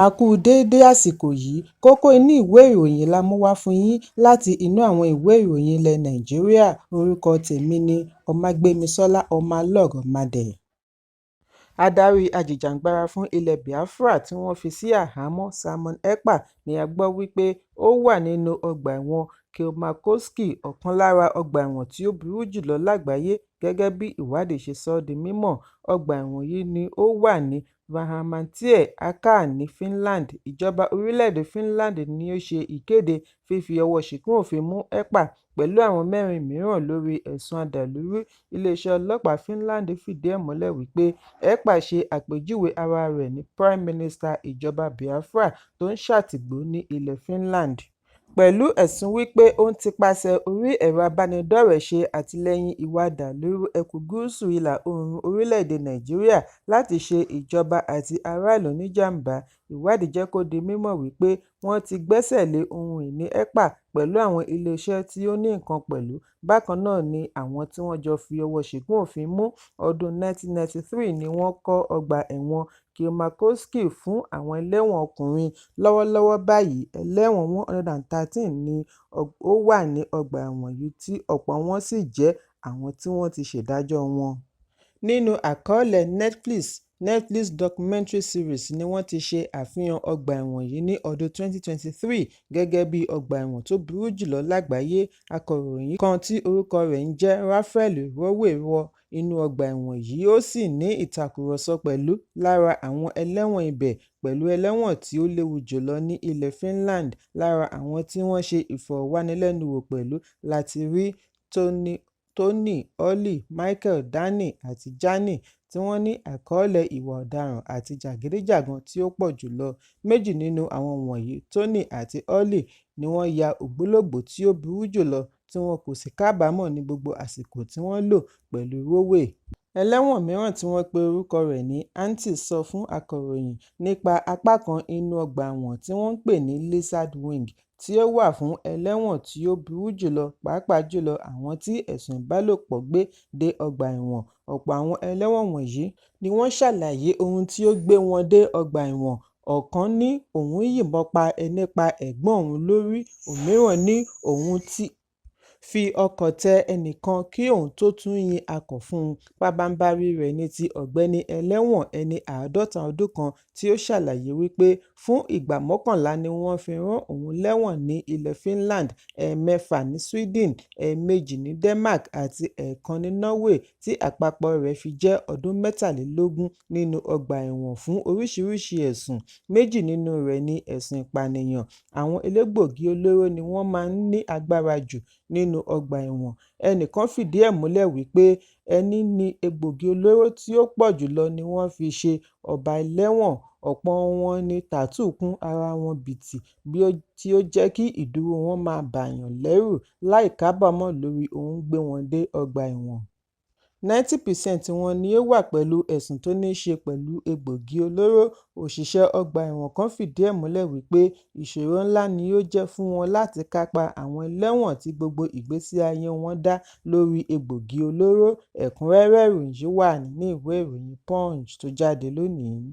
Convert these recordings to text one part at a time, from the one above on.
A kú déédé àsìkò yìí, kókó inú ìwé ìròyìn la mú wá fún yín láti inú àwọn ìwé ìròyìn ilẹ̀ Nàìjíríà. Orúkọ tèmi ni Ọmágbémisọ́lá Ọmọlọ́rọ̀mọdẹ̀. Adarí ajìjàǹgbara fún ilẹ̀ Biafra tí wọ́n fi sí àhámọ́ Simon Ekpa ni a gbọ́ wípé ó wà nínú ọgbà ẹ̀wọ̀n Kill-Makoski, ọ̀kan lára ọgbà ẹ̀wọ̀n tí ó burú jùlọ lágbàáyé gẹ́gẹ́ bí ìwádìí ṣe sọ ọ́ di mímọ̀. Ọgbà ẹ̀wọ̀n yìí ni ó wà ní Vähämäntie, Akaa ní Finland. Ìjọba orílẹ̀-èdè Finland ni ó ṣe ìkéde fífi ọwọ́ ṣìkún òfin mú Ekpa pẹ̀lú àwọn 4 mìíràn lórí ẹ̀sùn àdàlúrú. Iléeṣẹ́ ọlọ́pàá Finland fìdí ẹ̀ múlẹ̀ wípé Ekpa ṣe àpèjúwe ara rẹ̀ ní Prime Minister ìjọba Biafra tó ń ṣàtìpó ní ilẹ̀ Finland, pẹ̀lú ẹ̀sùn wípé ó ń tipasẹ̀ orí ẹ̀rọ abánidọ́rẹ̀ẹ́ ṣe àtìlẹ́yìn ìwà àdàlúrú ẹkùn gúúsù ìlà oòrùn orílẹ̀-èdè Nàìjíríà láti ṣe ìjọba àti aráàlú níjàmbá. Ìwádìí jẹ́ kó di mímọ̀ wípé wọ́n ti gbẹ́sẹ̀ lé ohun ìní Ekpa pẹ̀lú àwọn iléeṣẹ́ tí ó ní nǹkan pẹ̀lú. Bákan náà ni àwọn tí wọ́n jọ fi ọwọ́ ṣìkún òfin mú. Ọdún 1993 ni wọ́n kọ́ ọgbà ẹ̀wọ̀n Kill-Makoski fún àwọn ẹlẹ́wọ̀n ọkùnrin. Lọ́wọ́lọ́wọ́ báyìí, ẹlẹ́wọ̀n 113 ni ó wà ní ọgbà ẹ̀wọ̀n yìí tí ọ̀pọ̀ wọn sì jẹ́ àwọn tí wọ́n ti ṣèdájọ́ wọn. Nínú àkọọ́lẹ̀ Netflix documentary series ni wọ́n ti ṣe àfihàn ọgbà ẹ̀wọ̀n yìí ní ọdún 2023 gẹ́gẹ́ bí ọgbà ẹ̀wọ̀n tó burú jùlọ lágbàáyé. Akọ̀ròyìn kan tí orúkọ rẹ̀ ń jẹ́ Raphael Rowe wọ inú ọgbà ẹ̀wọ̀n yìí ó sì ní ìtàkùrọ̀sọ pẹ̀lú lára àwọn ẹlẹ́wọ̀n ibẹ̀, pẹ̀lú ẹlẹ́wọ̀n tí ó léwu jùlọ ní ilẹ̀ Finland. Lára àwọn tí wọ́n ṣe ìfọ̀rọ̀wánilẹ́nuwò pẹ̀lú láti rí Tony, Ollie, Michael, Danny àti Jani, tí wọ́n ní àkọọ́lẹ̀ ìwà ọ̀daràn àti jàgídíjàgan tí ó pọ̀ jùlọ. Méjì nínú àwọn wọ̀nyí, Tony àti Ollie, ni wọ́n ya ògbólógbòó tí ó burú jùlọ tí wọn kò sì kábàámọ̀ ní gbogbo àsìkò tí wọ́n lò pẹ̀lú Rowe. Ẹlẹ́wọ̀n mìíràn tí wọ́n pe orúkọ rẹ̀ ní Antti sọ fún akọ̀ròyìn nípa apá kan inú ọgbà ẹ̀wọ̀n tí wọ́n ń pè ní Lizard Wing, tí ó wà fún ẹlẹ́wọ̀n tí ó burú jùlọ, pàápàá jùlọ àwọn tí ẹ̀sùn ìbálòpọ̀ gbé dé ọgbà ẹ̀wọ̀n. Ọ̀pọ̀ àwọn ẹlẹ́wọ̀n wọ̀nyí ni wọ́n ṣàlàyé ohun tí ó gbé wọn dé ọgbà ẹ̀wọ̀n. Ọ̀kan ní òun yìnbọn pa ẹni pa ẹ̀gbọ́n òun lórí, òmíràn ní òun ti fi ọkọ̀ tẹ ẹnìkan kí òun tó tún yin akọ̀ fún un. Pabambarì rẹ̀ ní ti ọ̀gbẹ́ni ẹlẹ́wọ̀n ẹni 50 ọdún kan tí ó ṣàlàyé wípé fún ìgbà 11 ni wọ́n fi rán òun lẹ́wọ̀n ní ilẹ̀ Finland, 6 ní Sweden, 2 ní Denmark àti 1 ní Norway, tí àpapọ̀ rẹ̀ fi jẹ́ ọdún 23 nínú ọgbà ẹ̀wọ̀n fún oríṣiríṣi ẹ̀sùn. 2 nínú rẹ̀ ní ẹ̀sùn ìpànìyàn. Àwọn elégbòogi olóró ni wọ́n máa ń ní agbára jù nínú ọgbà ẹ̀wọ̀n. Ẹnìkan fìdí ẹ̀ múlẹ̀ wípé ẹni ní egbògi olóró tí ó pọ̀ jùlọ ni wọ́n fi ṣe ọba ẹlẹ́wọ̀n. Ọ̀pọ̀ wọn ní tàtúù kún ara wọn bìtì tí ó jẹ́ kí ìdúró wọn máa bàyàn lẹ́rù láì kábàámọ̀ lórí ohun gbé wọn dé ọgbà ẹ̀wọ̀n. 90% wọn ni ó wà pẹ̀lú ẹ̀sùn tó ní í ṣe pẹ̀lú egbògi olóró. Òṣìṣẹ́ ọgbà ẹ̀wọ̀n kan fìdí ẹ̀ múlẹ̀ wípé ìṣòro ńlá ni ó jẹ́ fún wọn láti kápá àwọn ẹlẹ́wọ̀n tí gbogbo ìgbésí ayé wọn dá lórí egbògi olóró. Ẹ̀kúnrẹ́rẹ́ ìròyìn yìí wà nínú ìwé ìròyìn Punch tó jáde lónìí.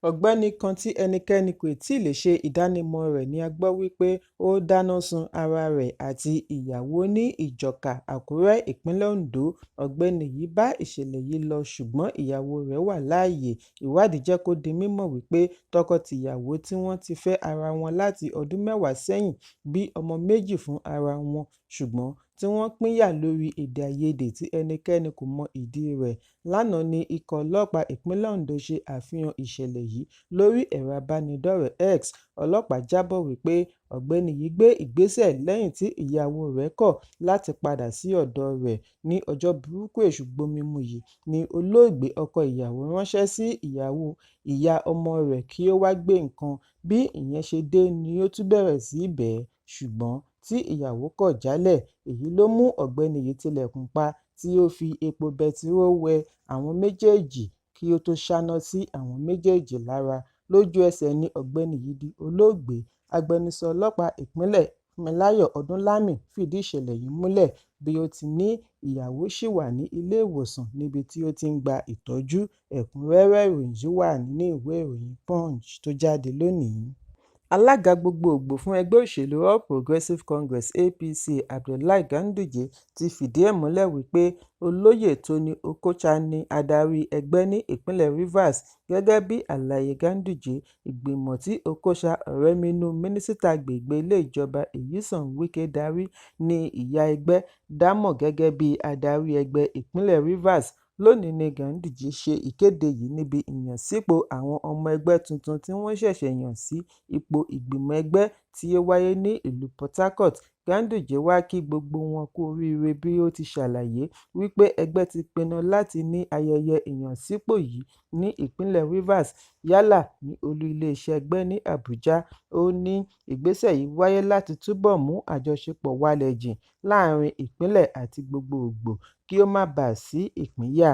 Ọ̀gbẹ́ni kan tí ẹnikẹ́ni kò tíì lè ṣe ìdánimọ̀ rẹ̀ ni a gbọ́ wípé ó dáná sun ara rẹ̀ àti ìyàwó ní Ìjọ̀ká, Àkúrẹ́, ìpínlẹ̀ Ondo. Ọ̀gbẹ́ni yìí bá ìṣẹ̀lẹ̀ yìí lọ ṣùgbọ́n ìyàwó rẹ̀ wà láàyè. Ìwádìí jẹ́ kó di mímọ̀ wípé tọkọ-tìyàwó tí wọ́n ti fẹ́ ara wọn láti ọdún 10 sẹ́yìn bí ọmọ 2 fún ara wọn, ṣùgbọ́n tí wọ́n pínyà lórí èdè-àìyedè tí ẹnikẹ́ni kò mọ ìdí rẹ̀. Lánàá ni ikọ̀ ọlọ́pàá ìpínlẹ̀ Ondo ṣe àfihàn ìṣẹ̀lẹ̀ yìí lórí ẹ̀rọ abánidọ́rẹ̀ẹ́ X. Ọlọ́pàá jábọ̀ wípé ọ̀gbẹ́ni yìí gbé ìgbésẹ̀ lẹ́yìn tí ìyàwó rẹ̀ kọ̀ láti padà sí ọ̀dọ̀ rẹ̀. Ní ọjọ́ burúkú èṣù gbomimu yìí ni olóògbé ọkọ ìyàwó ránṣẹ́ sí ìyá ọmọ rẹ̀ kí ó wá gbé nǹkan. Bí ìyẹn ṣe dé ni ó tún bẹ̀rẹ̀ sí í bẹ̀ ẹ́, ṣùgbọ́n tí ìyàwó kọ̀ jálẹ̀. Èyí ló mú ọ̀gbẹ́ni yìí tilẹ̀kùn pa tí ó fi epo bẹtiró wẹ àwọn méjèèjì kí ó tó ṣáná sí àwọn méjèèjì lára. Lójú ẹsẹ̀ ni ọ̀gbẹ́ni yìí di olóògbé. Agbẹnusọ ọlọ́pàá ìpínlẹ̀ Fúnmiláyọ̀ Ọdúnlámì fìdí ìṣẹ̀lẹ̀ yìí múlẹ̀ bí ó ti ní ìyàwó ṣì wà ní ilé ìwòsàn níbi tí ó ti ń gba ìtọ́jú. Ẹ̀kúnrẹ́rẹ́ ìròyìn yìí wà nínú ìwé ìròyìn Punch tó jáde lónìí. Alága gbogboògbò fún ẹgbẹ́ òṣèlú All Progressives Congress (APC) Abdullahi Ganduje ti fìdí ẹ̀ múlẹ̀ wípé Olóyè Tony Okocha ni adarí ẹgbẹ́ ní ìpínlẹ̀ Rivers. Gẹ́gẹ́ bí àlàyé Ganduje, ìgbìmọ̀ tí Okocha, Ọ̀rẹ́minú mínísítà agbègbè ilé ìjọba Nyesom Wike darí ni ìyá ẹgbẹ́ dá mọ̀ gẹ́gẹ́ bí adarí ẹgbẹ́ ìpínlẹ̀ Rivers. Lónìí ni Ganduje ṣe ìkéde yìí níbi ìyànsípò àwọn ọmọ ẹgbẹ́ tuntun tí wọ́n ṣẹ̀ṣẹ̀ yàn sí ipò ìgbìmọ̀ ẹgbẹ́ tí ó wáyé ní ìlú Port Harcourt. Ganduje wá kí gbogbo wọn kú oríire bí ó ti ṣàlàyé wípé ẹgbẹ́ ti pinnu láti ní ayẹyẹ ìyànsípò yìí ní ìpínlẹ̀ Rivers yálà ní olú iléeṣẹ́ ẹgbẹ́ ní Abuja. Ó ní ìgbésẹ̀ yìí wáyé láti túbọ̀ mú àjọṣepọ̀ wálẹ̀ jìn láàrin ìpínlẹ̀ àti gbogboògbò kí ó má bàa sí ìpínyà.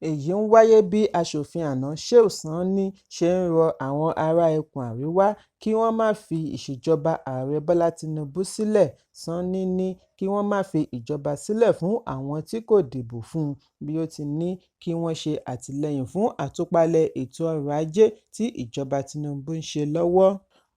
Èyí ń wáyé bí aṣòfin àná Shehu Sani ṣe ń rọ àwọn ará ẹkùn àríwá kí wọ́n má fi ìṣèjọba ààrẹ Bọ́lá Tinubu sílẹ̀. Sani ní kí wọ́n má fi ìjọba sílẹ̀ fún àwọn tí kò dìbò fún un, bí ó ti ní kí wọ́n ṣe àtìlẹ́yìn fún àtúpalẹ̀ ètò ọrọ̀ ajé tí ìjọba Tinubu ń ṣe lọ́wọ́.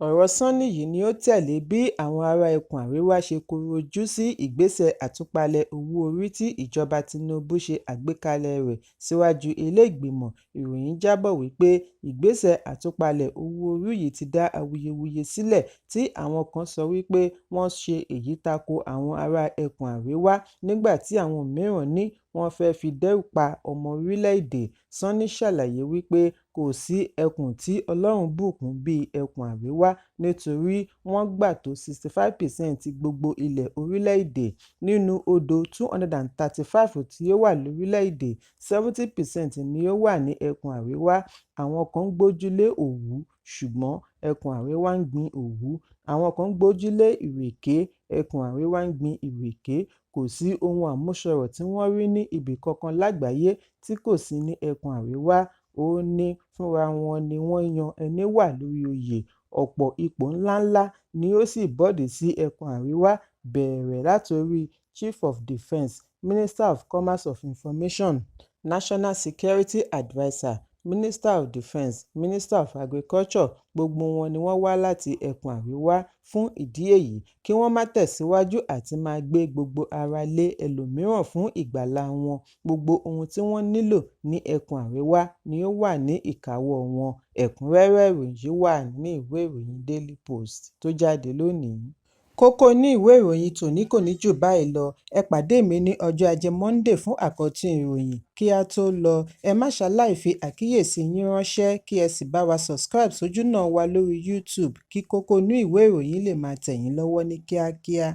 Ọ̀rọ̀ Sani yìí ni ó tẹ̀lé bí àwọn ará ẹkùn àríwá ṣe kọ̀rọ̀ ojú sí ìgbésẹ̀ àtúpalẹ̀ owó orí tí ìjọba Tinubu ṣe àgbékalẹ̀ rẹ̀ síwájú ilé ìgbìmọ̀. Ìròyìn jábọ̀ wípé ìgbésẹ̀ àtúpalẹ̀ owó orí yìí ti dá awuyewuye sílẹ̀ tí àwọn kan sọ wípé wọ́n ṣe èyí tako àwọn ará ẹkùn àríwá nígbà tí àwọn mìíràn ní wọ́n fẹ́ fi dẹ́rù pa ọmọ orílẹ̀-èdè. Sani ṣàlàyé wípé kò sí ẹkùn tí Ọlọ́run bùkún bíi ẹkùn àríwá nítorí wọ́n gbà tó 65% ti gbogbo ilẹ̀ orílẹ̀-èdè. Nínú odò 235 tí ó wà lórílẹ̀-èdè, 70% ni ó wà ní ẹkùn àríwá. Àwọn kan ń gbójúlé òwú, ṣùgbọ́n ẹkùn àríwá ń gbin òwú. Àwọn kan ń gbójúlé ìrèké, ẹkùn àríwá ń gbin ìrèké. Kò sí ohun àmúṣọrọ̀ tí wọ́n rí ní ibì kankan lágbàáyé tí kò sí ní ẹkùn àríwá. Ó ní fúnra wọn ni wọ́n yan ẹni wà lórí oyè. Ọ̀pọ̀ ipò ńláńlá ni ó sì bọ́dì sí ẹkùn àríwá, bẹ̀rẹ̀ látorí Chief of Defence, Minister of Commerce of Information, National Security Adviser, Minister of Defence, Minister of Agriculture. Gbogbo wọn ni wọ́n wá láti ẹkùn àríwá. Fún ìdí èyí, kí wọ́n má tẹ̀síwájú àti máa gbé gbogbo ara lé ẹlòmíràn fún ìgbàlà wọn. Gbogbo ohun tí wọ́n nílò ní ẹkùn àríwá ni ó wà ní ìkáwọ́ wọn. Ẹ̀kúnrẹ́rẹ́ ìròyìn yìí wà ní ìwé ìròyìn Daily Post tó jáde lónìí. Kókó ní ìwé ìròyìn tòní kò ní jù báyìí lọ. Ẹ pàdé mi ní ọjọ́ Ajé Monday fún àkọ́tún ìròyìn. Kí a tó lọ, ẹ má ṣaláì fi àkíyèsí yín ránṣẹ́ kí ẹ sì bá wa subscribe sójúnà wa lórí YouTube kí kókó inú ìwé ìròyìn lè máa tẹ̀ yín lọ́wọ́ ní kíákíá.